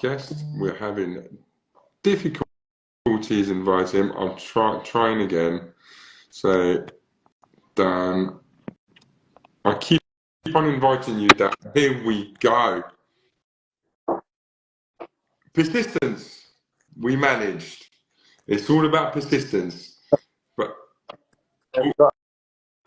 guest. We're having difficulties inviting him. I'm trying again. So, Dan, I keep on inviting you, Dan. Here we go. Persistence. We managed. It's all about persistence. But We've got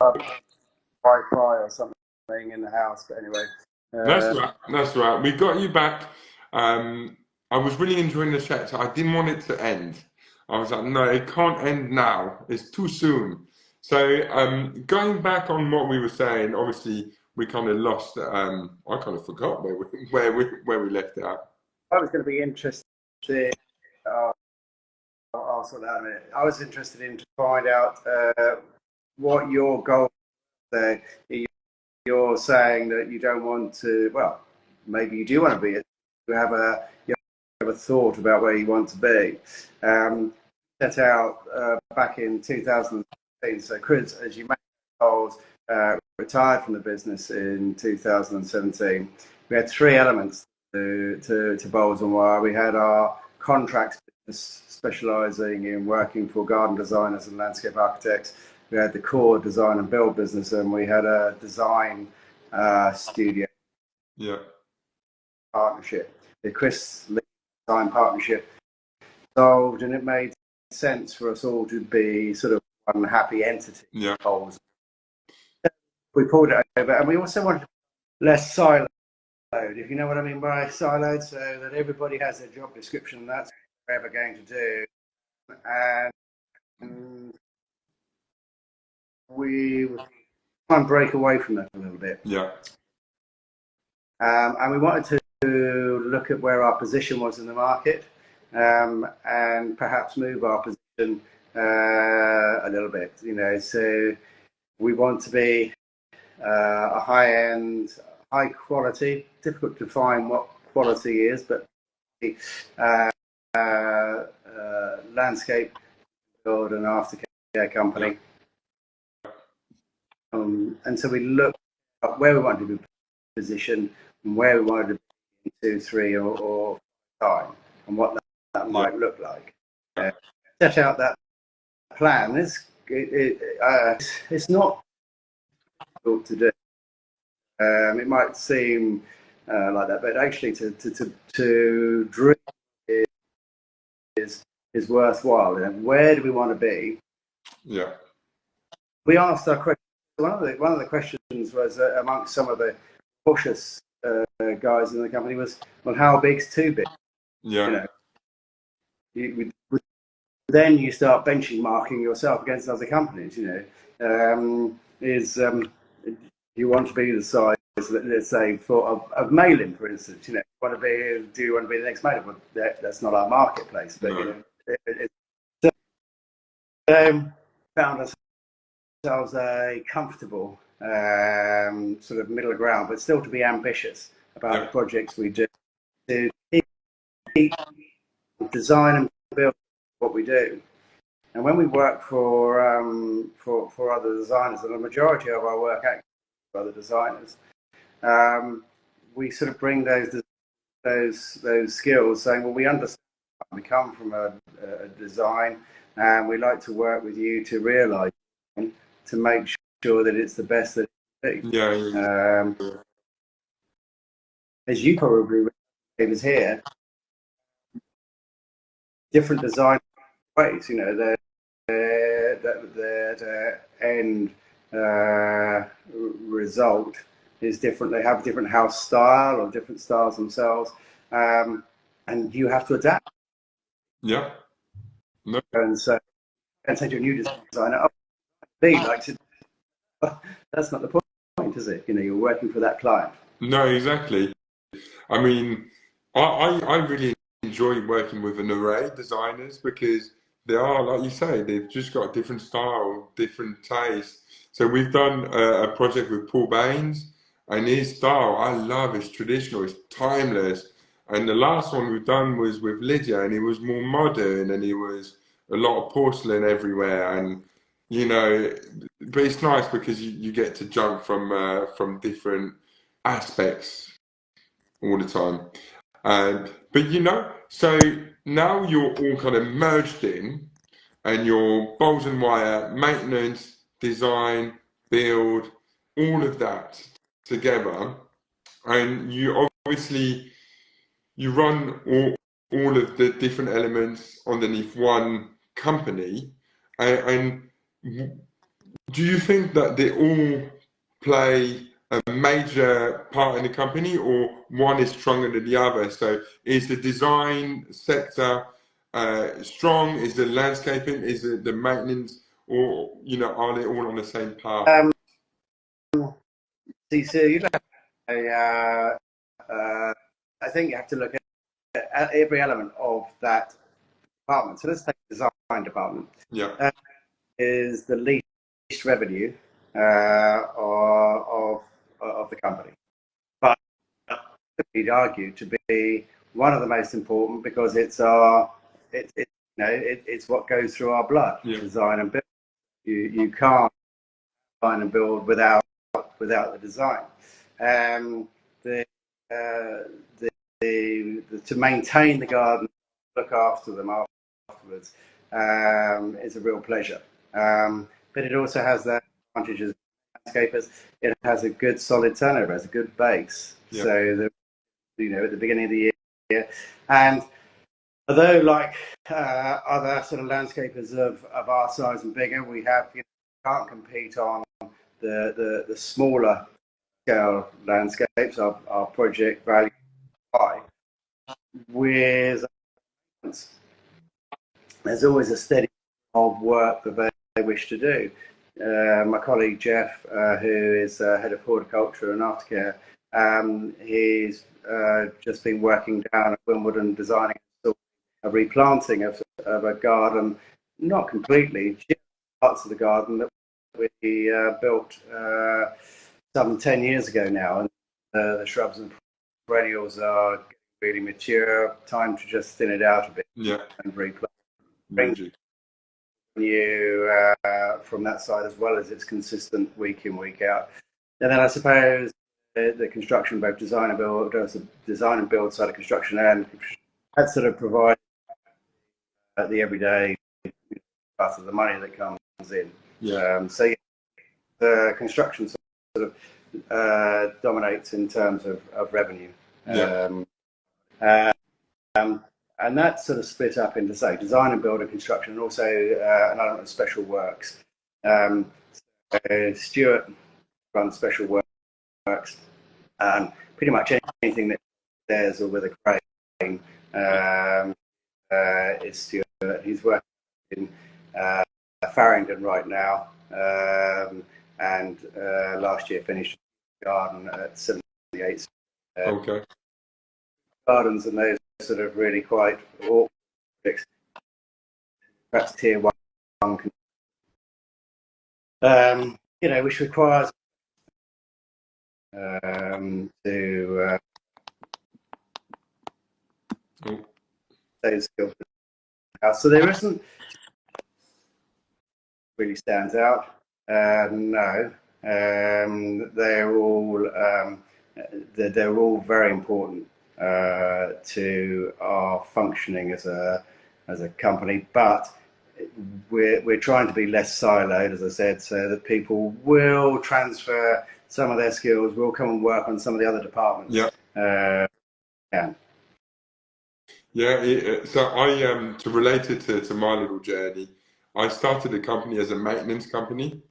Wi-Fi or something in the house, but anyway. That's right. That's right. We got you back. I was really enjoying the chat. So I didn't want it to end. I was like, no, it can't end now. It's too soon. So going back on what we were saying, obviously we kind of lost. I kind of forgot where we left it at. I was going to be interested. I'll sort that out in a minute. I was interested in to find out what your goals are. You're saying that you don't want to. Well, maybe you do want to be. You have a thought about where you want to be. Set out back in 2016. So Chris, as you mentioned, retired from the business in 2017. We had three elements to Bowles and Wyer. We had our contracts business specialising in working for garden designers and landscape architects. We had the core design and build business, and we had a design studio partnership. The Chris Lee design partnership solved, and it made sense for us all to be sort of one happy entity. Yeah. We pulled it over, and we also wanted less siloed, if you know what I mean by siloed, so that everybody has their job description, and that's what we're ever going to do. And we try and break away from that a little bit. Yeah. And we wanted to look at where our position was in the market, and perhaps move our position a little bit. You know, so we want to be a high-end, high quality. Difficult to define what quality is, but landscape build and aftercare company. And so we looked at where we wanted to be positioned and where we wanted to be in 2, 3 or 5 time, and what that might look like. Set out that plan. It's not difficult to do. It might seem like that, but actually to dream is worthwhile. And where do we want to be? Yeah. We asked our question. One of the questions was amongst some of the cautious guys in the company was, well, how big's too big? Yeah. You know, then you start benchmarking yourself against other companies. You know, you want to be the size, let's say, of Malin, for instance. You know, do you want to be the next Malin? Well, that's not our marketplace. But No. You know, found ourselves a comfortable sort of middle ground, but still to be ambitious about the projects we do, to keep design and build what we do. And when we work for other designers, and the majority of our work actually for other designers, we sort of bring those skills, saying, well, we understand, we come from a design, and we like to work with you to realise, to make sure that it's the best that it can be. Yeah. As you probably is here, different design ways. You know, their end result is different. They have different house style or different styles themselves, and you have to adapt. Yeah. No. And so, and say to a new designer, "Oh, be like to." That's not the point, is it? You know, you're working for that client. No, exactly. I mean, I really enjoy working with an array of designers because they are, like you say, they've just got different style, different taste. So we've done a project with Paul Baines, and his style I love. It's traditional, it's timeless. And the last one we've done was with Lydia, and it was more modern, and it was a lot of porcelain everywhere. And you know, but it's nice because you get to jump from different aspects all the time. But so now you're all kind of merged in, and your Bowls and Wire maintenance, design, build, all of that together, and you obviously you run all of the different elements underneath one company, and do you think that they all play a major part in the company, or one is stronger than the other? So is the design sector strong? Is the landscaping? Is it the maintenance? Or are they all on the same path? See, so you look at, I think you have to look at every element of that department. So let's take the design department. Yeah, Is the least revenue of the company, but we'd argue to be one of the most important because it's it's what goes through our blood. yeah, Design and build. You can't design and build without the design. The, to maintain the garden, look after them afterwards, is a real pleasure. But it also has the advantages of landscapers. It has a good solid turnover, has a good base. yeah, So at the beginning of the year, and although like other sort of landscapers of our size and bigger, we have can't compete on the smaller scale landscapes. Our project value high with there's always a steady of work that they wish to do. My colleague Jeff, who is head of horticulture and aftercare, he's just been working down at Wimbledon designing a replanting of a garden, not completely, just parts of the garden that we built some 10 years ago now. And the shrubs and perennials are really mature, time to just thin it out a bit yeah. and replant. Magic. You from that side as well as it's consistent week in, week out. And then I suppose the construction, both design and build side of construction, and that sort of provides the everyday part of the money that comes in. Yeah. So yeah, the construction sort of dominates in terms of revenue. Yeah. And that's sort of split up into, say, design and build and construction, and also an element of special works. Stuart runs special works, and pretty much anything that there's or with a crane is Stuart. He's working in Farringdon right now, and last year finished the garden at 78. Okay. Gardens and those sort of really quite awkward projects, perhaps tier one, which requires to those skills. So there isn't really stands out. No, they're all very important to our functioning as a company, but we're trying to be less siloed, as I said, so that people will transfer some of their skills, will come and work on some of the other departments. Yeah. Yeah. Yeah. So to relate it to my little journey, I started the company as a maintenance company,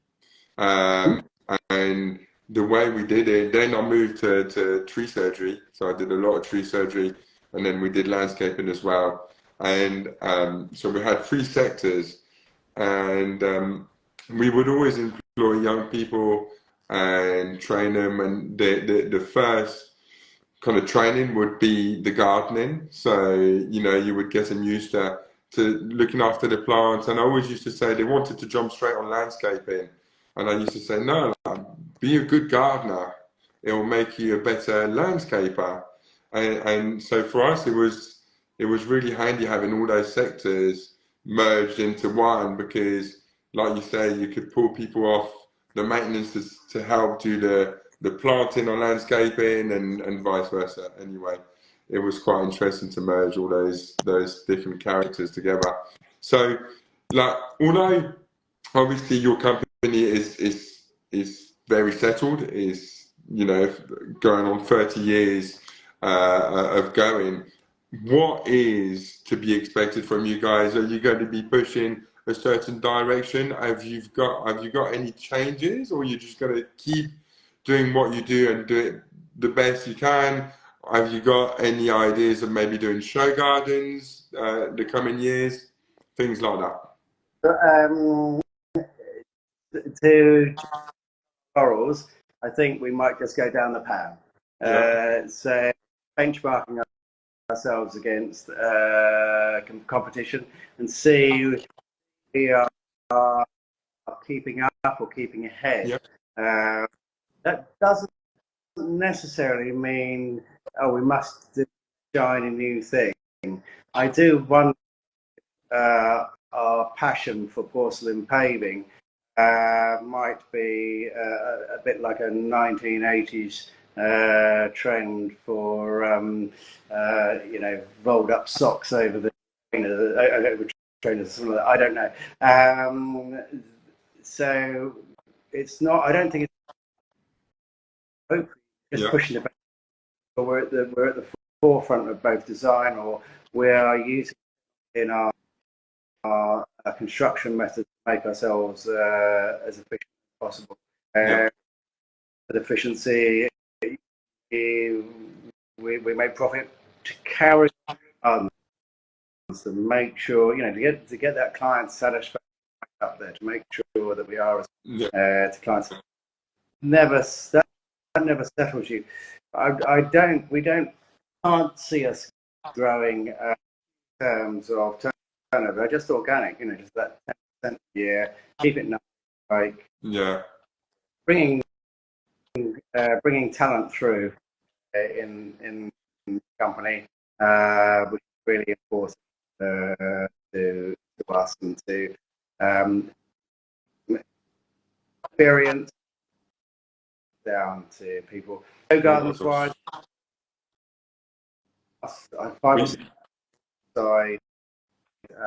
and the way we did it, then I moved to tree surgery. So I did a lot of tree surgery, and then we did landscaping as well. And so we had three sectors, and we would always employ young people and train them. And the first kind of training would be the gardening. So you would get them used to looking after the plants. And I always used to say they wanted to jump straight on landscaping, and I used to say no, be a good gardener. It will make you a better landscaper. And so for us, it was really handy having all those sectors merged into one, because, like you say, you could pull people off the maintenance to help do the planting or landscaping, and vice versa. Anyway, it was quite interesting to merge all those different characters together. So, like, although obviously your company is very settled, is going on 30 years of going. What is to be expected from you guys? Are you going to be pushing a certain direction? Have you got any changes, or are you just going to keep doing what you do and do it the best you can? Have you got any ideas of maybe doing show gardens the coming years, things like that? Um, to corals, I think we might just go down the pan. Yeah, So benchmarking ourselves against competition and see if we are keeping up or keeping ahead. yeah, That doesn't necessarily mean, oh, we must do a shiny new thing. I do wonder our passion for porcelain paving might be a bit like a 1980s trend for rolled up socks over the trainers, something like that. I don't know. So it's not. I don't think it's hopefully just yeah, pushing it back. But we're at the forefront of both design, or we are using in our construction methods to make ourselves as efficient as possible. yeah. With efficiency, we make profit to carry on, to make sure, to get that client satisfaction up there, to make sure that we are as Yeah. to clients. That never settles you. Can't see us growing in terms of turnover, just organic, just that 10% a year, keep it nice, like Yeah, bringing talent through in the company, which is really important to us and to experience down to people. So no, of gardens wise, course. five or We, six side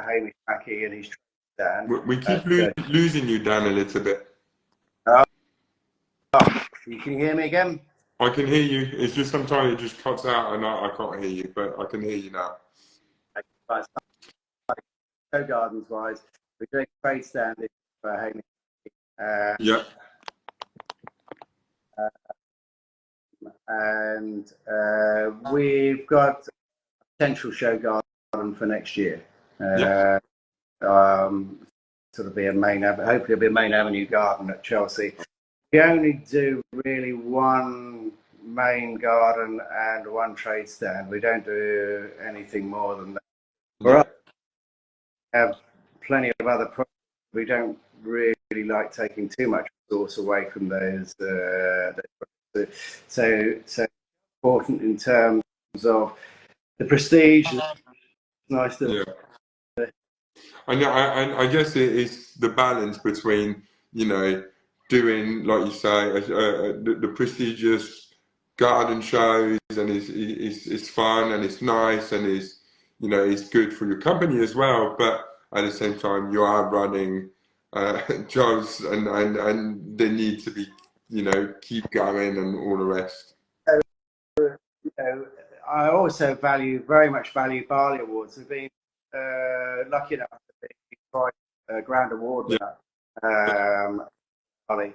Hamish Mackey and his stand. we keep losing you, Dan, a little bit. Uh, you can hear me again? I can hear you. It's just sometimes it just cuts out and I can't hear you, but I can hear you now. Right, so gardens wise, we're doing trade stand for Hamish Mackey. Yeah, And we've got a potential show garden for next year. yeah, Sort of be a hopefully it'll be a main avenue garden at Chelsea. We only do really one main garden and one trade stand. We don't do anything more than that. For yeah, us, we have plenty of other projects. We don't really like taking too much resource away from those. So important in terms of the prestige. It's nice to. yeah. I guess it is the balance between, doing, like you say, the prestigious garden shows, and it's fun and it's nice and it's good for your company as well. But at the same time, you are running jobs, and they need to be, keep going and all the rest. You know, I also very much value Barley Awards. We've been lucky enough to be quite a grand award Yeah, winner, Barley,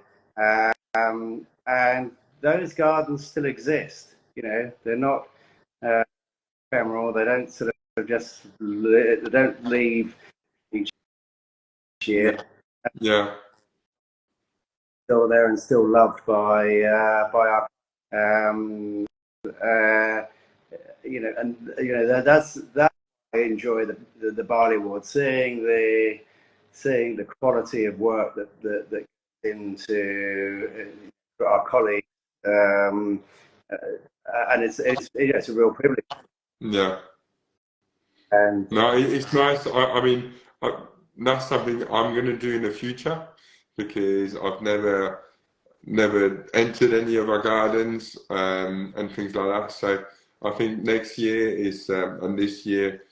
and those gardens still exist. They're not ephemeral. They don't sort of they don't leave each yeah, year. yeah, Still there and still loved by our um, uh, that's that I enjoy the Barley Award, seeing the quality of work that goes into our colleagues, and it's a real privilege. yeah. And No, it's nice. I mean, that's something I'm going to do in the future because I've never entered any of our gardens and things like that. So I think next year is and this year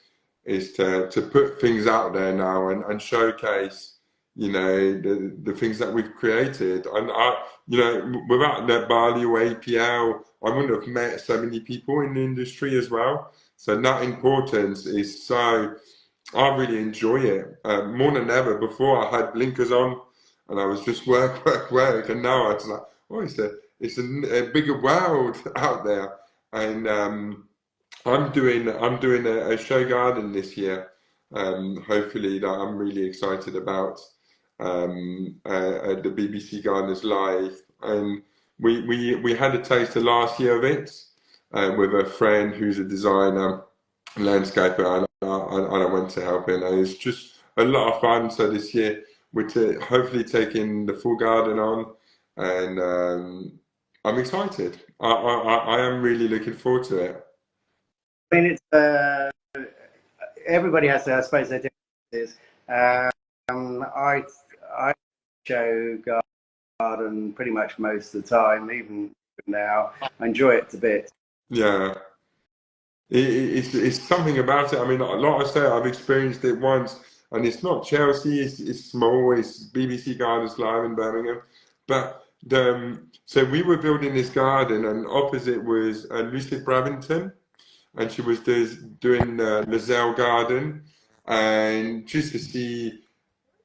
is to put things out there now and showcase, you know, the things that we've created. And you know, without that Bali or APL, I wouldn't have met so many people in the industry as well. So that importance is so. I really enjoy it more than ever. Before I had blinkers on, and I was just work, work, work, and now it's like, oh, a bigger world out there, and I'm doing a show garden this year. Hopefully that I'm really excited about at the BBC Gardeners Live, and we had a taster last year of it with a friend who's a designer, landscaper, and I went to help him. And it's just a lot of fun. So this year we're hopefully taking the full garden on, and I'm excited. I am really looking forward to it. I mean, it's everybody has, I suppose, their differences. I show garden pretty much most of the time, even now. I enjoy it a bit. Yeah. It's something about it. I mean, like I say, I've experienced it once, and it's not Chelsea. It's small. It's BBC Gardens Live in Birmingham, but so we were building this garden, and opposite was Lucy Bravington, and she was doing Lozelle Garden, and just to see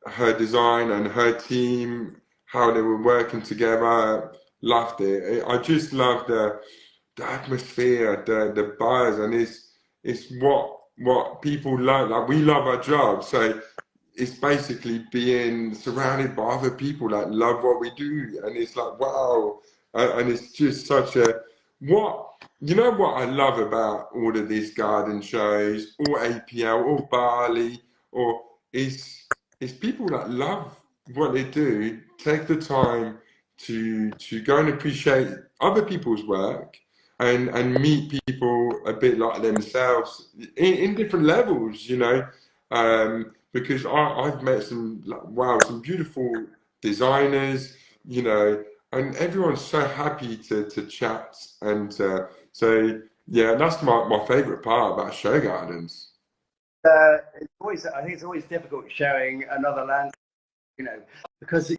her design and her team, how they were working together, loved it. I just loved the atmosphere, the buzz, and it's what people like. Like we love our job, so it's basically being surrounded by other people that love what we do, and it's like wow, and it's just such a what you know what I love about all of these garden shows, or APL, or Bali, or is people that love what they do take the time to go and appreciate other people's work and meet people a bit like themselves in different levels, you know. Because I've met some like, wow, some beautiful designers, you know, and everyone's so happy to chat. And so, yeah, that's my favorite part about show gardens. It's always, I think it's always difficult showing another land, you know, because you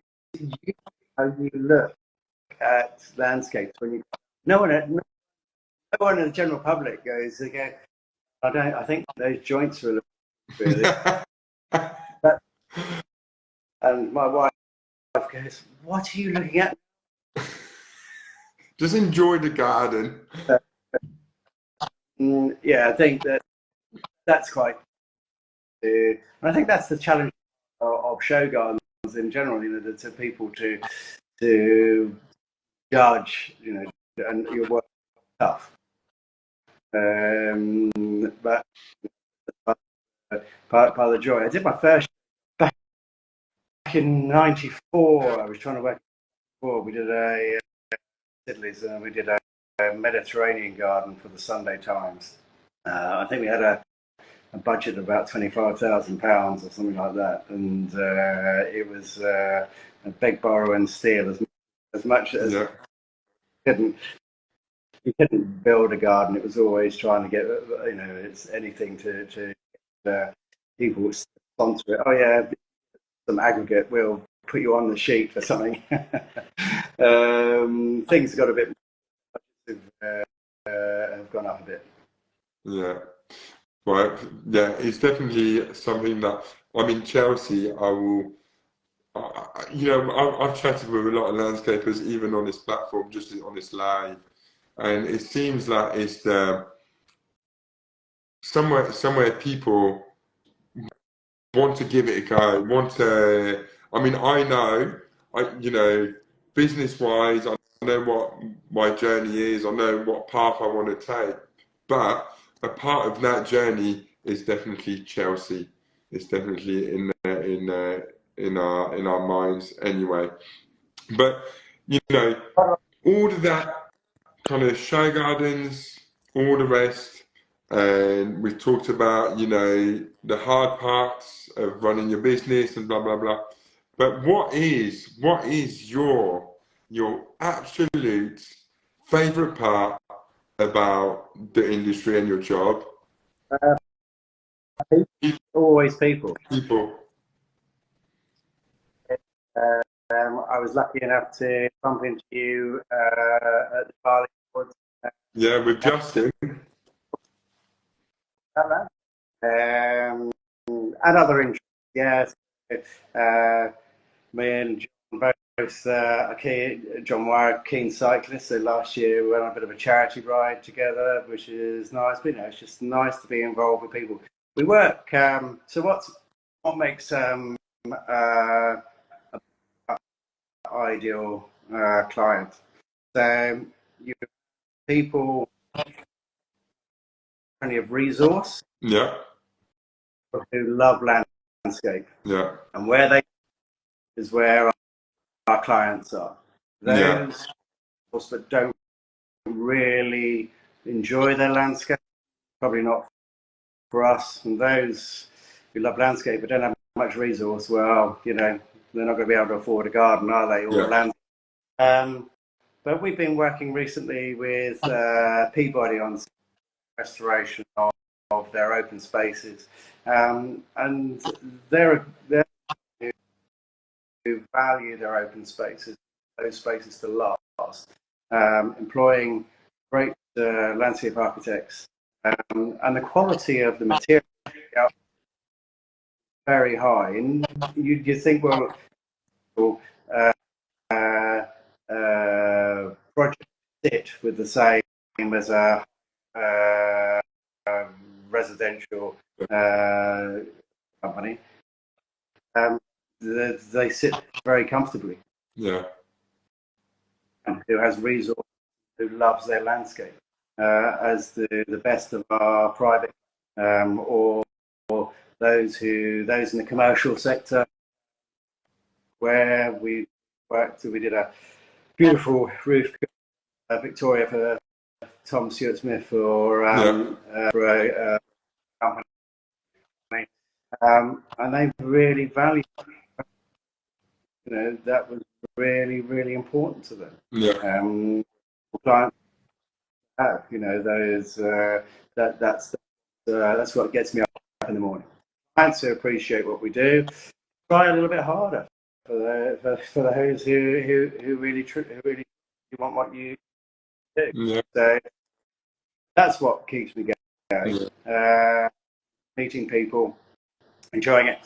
only look at landscapes when you no one no one in the general public goes again. I think those joints are a little really. But, and my wife goes, "What are you looking at?" Just enjoy the garden. Yeah, I think that's quite. And I think that's the challenge of show gardens in general. You know, to people to judge, you know, and your work is tough. But part of the joy. I did my first back in '94. I was trying to work before. We did a Italy's, we did a Mediterranean garden for the Sunday Times. I think we had a budget of about £25,000 or something like that, and it was a beg, borrow, and steal as much as Yeah. you couldn't build a garden. It was always trying to get, you know, it's anything to people sponsor it. Oh yeah, some aggregate. We'll put you on the sheet or something. Things got a bit have gone up a bit. Yeah. Right. Yeah, it's definitely something that I'm in Chelsea. I will, you know, I've chatted with a lot of landscapers, even on this platform, just on this live, and it seems like it's somewhere people want to give it a go. Want to. I mean, I know, you know, business wise, I know what my journey is. I know what path I want to take, but a part of that journey is definitely Chelsea. It's definitely in our minds anyway. But you know, all of that kind of show gardens, all the rest, and we've talked about you know the hard parts of running your business and blah blah blah. But what is your absolute favorite part about the industry and your job? Uh, Always people. People. I was lucky enough to bump into you at the Barley Awards. Yeah, with Justin. And other interests. Yes, me and John both John Wyer, keen cyclist. So last year we went on a bit of a charity ride together, which is nice. But, it's just nice to be involved with people. We work. So what makes ideal client? So you people plenty of resource Yeah, who love landscape, yeah, and where they is where our clients are. yeah, Those that don't really enjoy their landscape, probably not for us. And those who love landscape but don't have much resource, well, they're not going to be able to afford a garden, are they, or yeah, land? But we've been working recently with Peabody on restoration of their open spaces, and they're who value their open spaces, those spaces to last, employing great landscape architects, and the quality of the material is very high. And you think, well, uh, project sit with the same as a residential company. They sit very comfortably. yeah, Who has resources, who loves their landscape, as the best of our private, or those in the commercial sector where we worked. We did a beautiful roof Victoria for Tom Stewart Smith for yeah, a company, and they really value. That was really important to them. yeah, Clients have, those that's what gets me up in the morning. Clients who appreciate what we do, try a little bit harder for those who really want what you do. yeah, So that's what keeps me going. yeah, Meeting people, enjoying it,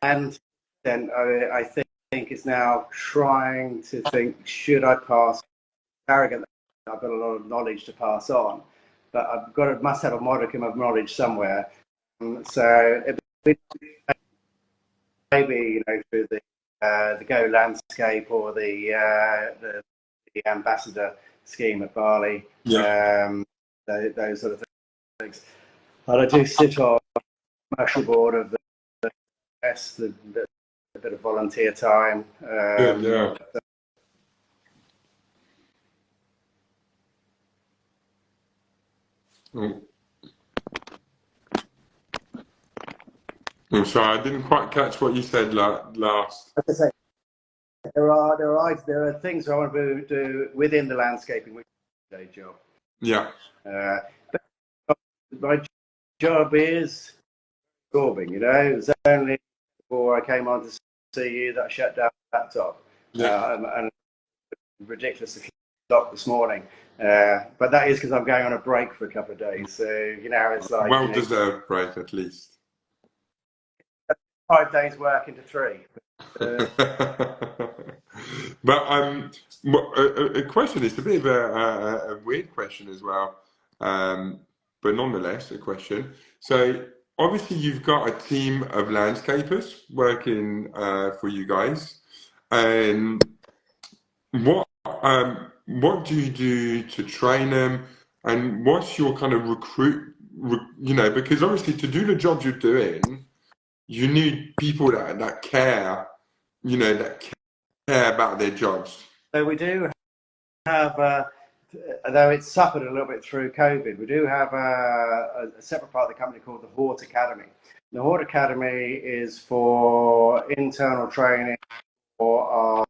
and then I think it's now trying to think: should I pass? Arrogant. I've got a lot of knowledge to pass on, but must have a modicum of knowledge somewhere. So maybe through the Go Landscape or the ambassador scheme at Bali, yeah, those sort of things. And I do sit on the commercial board of the best, a bit of volunteer time. good, yeah. Oh, I'm sorry, I didn't quite catch what you said last. As I say, there are things I want to do within the landscaping, which is a day job. Yeah, But my job is absorbing. It was only before I came on to see you that I shut down the laptop, yeah. and ridiculous o'clock this morning. But that is because I'm going on a break for a couple of days. So it's like Well deserved break at least. 5 days work into 3. But a question. It's a bit of a weird question as well, um, but nonetheless a question. So obviously you've got a team of landscapers working for you guys, and what do you do to train them, and what's your kind of because obviously to do the job you're doing, you need people that care, that care about their jobs. So we do have, though it's suffered a little bit through COVID, we do have a separate part of the company called the Hort Academy. The Hort Academy is for internal training for our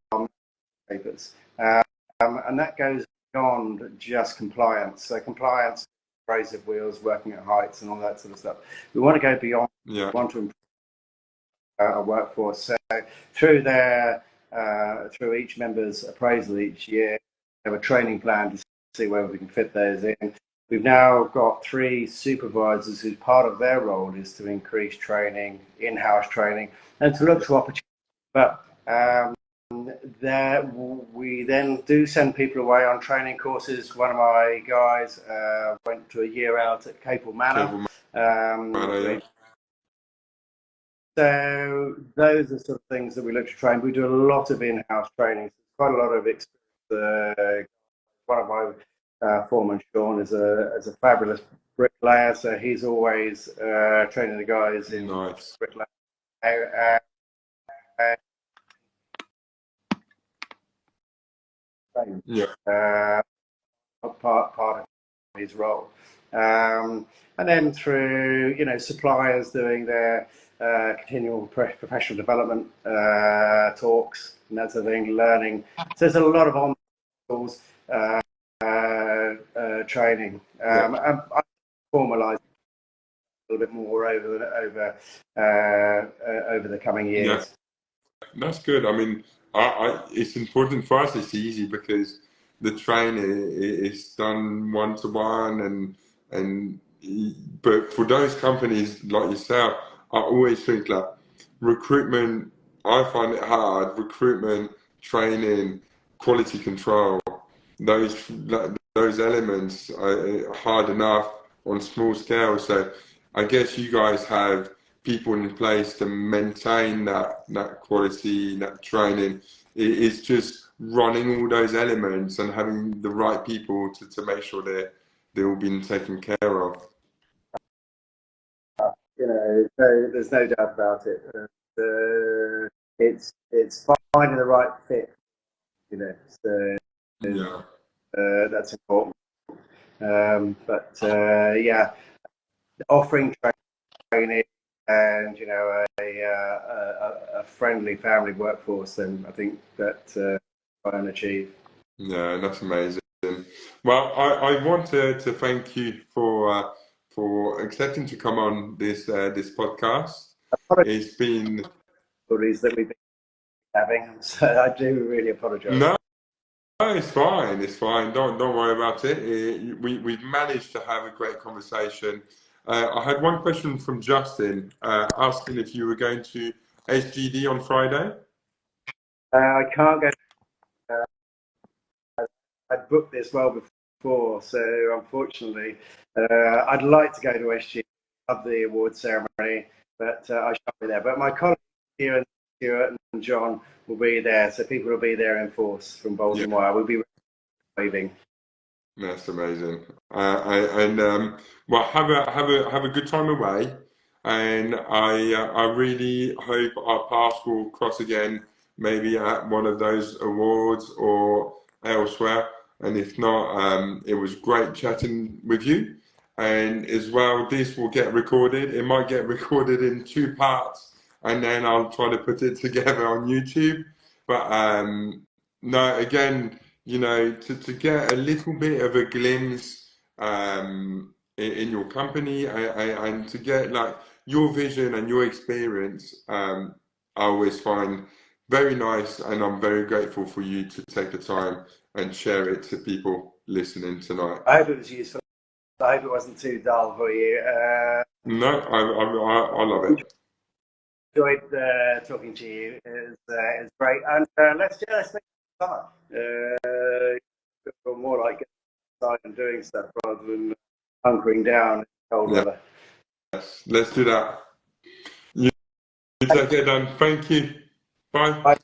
papers, and that goes beyond just compliance. So compliance, abrasive wheels, working at heights, and all that sort of stuff. We want to go beyond. Yeah. We want to improve our workforce. So through through each member's appraisal each year, we have a training plan to see whether we can fit those in. We've now got 3 supervisors whose part of their role is to increase training, in-house training, and to look to opportunities. But we then do send people away on training courses. One of my guys went to a year out at Capel Manor. Yeah. So those are sort of things that we look to train. We do a lot of in-house training. Quite a lot of experience. One of my foreman, Sean, is a fabulous bricklayer, so he's always training the guys in bricklaying. Yeah. Part of his role. And then through, suppliers doing their continual professional development talks and that sort of thing, learning. So there's a lot of on-tools training. And I formalise a little bit more over the coming years. Yeah. That's good. I mean, it's important for us. It's easy because the training is done one-to-one, but for those companies like yourself, I always think like recruitment. I find it hard. Recruitment, training, quality control. Those elements are hard enough on small scale. So I guess you guys have people in place to maintain that quality, that training. It's just running all those elements and having the right people to make sure they're all being taken care of. So there's no doubt about it. It's finding the right fit. So Yeah. That's important. But yeah, offering training and a friendly family workforce, then I think that try and achieve. Yeah, that's amazing. Well, I want to thank you for accepting to come on this podcast. It's been that we've been having, so I do really apologise. No, it's fine. It's fine. Don't worry about it. We've managed to have a great conversation. I had one question from Justin asking if you were going to SGD on Friday. I can't go. I booked this well before, so unfortunately, I'd like to go to SGD, love the award ceremony, but I shan't be there. But my colleagues here and Stuart and John will be there, so people will be there in force from Bowls and Wyer. We'll be waving. That's amazing. Well, have a good time away, and I really hope our paths will cross again, maybe at one of those awards or elsewhere. And if not, it was great chatting with you. And as well, this will get recorded. It might get recorded in 2 parts, and then I'll try to put it together on YouTube. But no, again, to get a little bit of a glimpse in your company and to get like your vision and your experience, I always find very nice, and I'm very grateful for you to take the time and share it to people listening tonight. I hope it was useful. I hope it wasn't too dull for you. No, I love it. Enjoyed talking to you. It's great, and let's make summer. More like getting outside and doing stuff rather than hunkering down in cold weather. Yes, let's do that. You take care, Dan. Thank you. Bye.